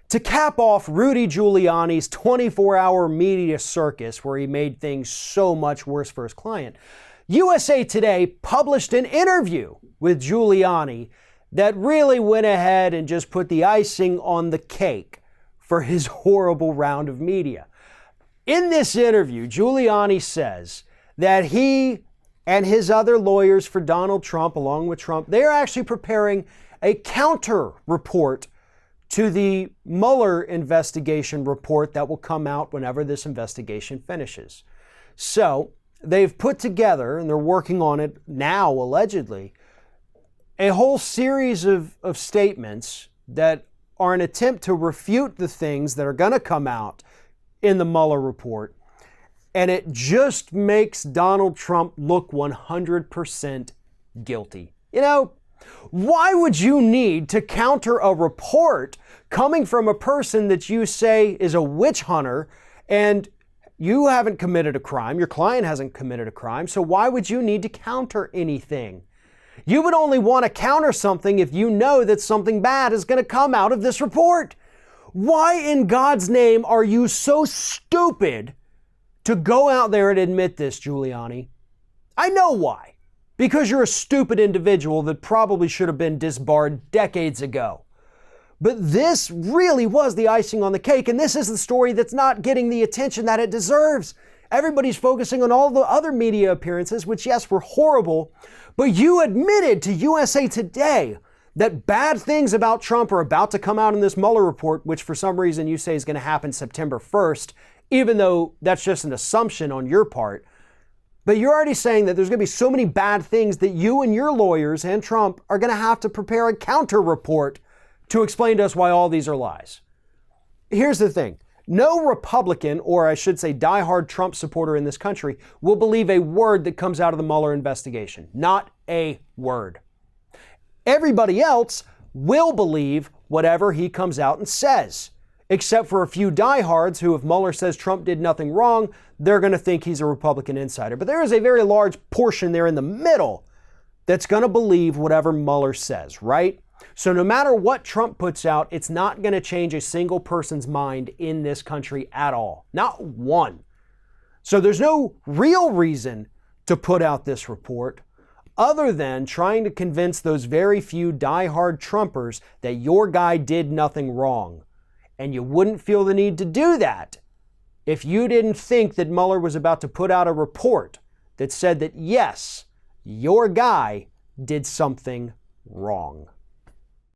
To cap off Rudy Giuliani's 24-hour media circus where he made things so much worse for his client, USA Today published an interview with Giuliani that really went ahead and just put the icing on the cake for his horrible round of media. In this interview, Giuliani says that he and his other lawyers for Donald Trump, along with Trump, they're actually preparing a counter report to the Mueller investigation report that will come out whenever this investigation finishes. So they've put together, and they're working on it now, allegedly, a whole series of statements that are an attempt to refute the things that are going to come out in the Mueller report. And it just makes Donald Trump look 100% guilty. You know, why would you need to counter a report coming from a person that you say is a witch hunter and you haven't committed a crime, your client hasn't committed a crime, so why would you need to counter anything? You would only want to counter something if you know that something bad is going to come out of this report. Why in God's name are you so stupid to go out there and admit this, Giuliani? I know why. Because you're a stupid individual that probably should have been disbarred decades ago. But this really was the icing on the cake, and this is the story that's not getting the attention that it deserves. Everybody's focusing on all the other media appearances, which, yes, were horrible, but you admitted to USA Today that bad things about Trump are about to come out in this Mueller report, which for some reason you say is going to happen September 1st, even though that's just an assumption on your part. But you're already saying that there's going to be so many bad things that you and your lawyers and Trump are going to have to prepare a counter report to explain to us why all these are lies. Here's the thing. No Republican, or I should say diehard Trump supporter in this country, will believe a word that comes out of the Mueller investigation. Not a word. Everybody else will believe whatever he comes out and says. Except for a few diehards who, if Mueller says Trump did nothing wrong, they're going to think he's a Republican insider. But there is a very large portion there in the middle that's going to believe whatever Mueller says, right? So no matter what Trump puts out, it's not going to change a single person's mind in this country at all. Not one. So there's no real reason to put out this report other than trying to convince those very few diehard Trumpers that your guy did nothing wrong. And you wouldn't feel the need to do that if you didn't think that Mueller was about to put out a report that said that, yes, your guy did something wrong.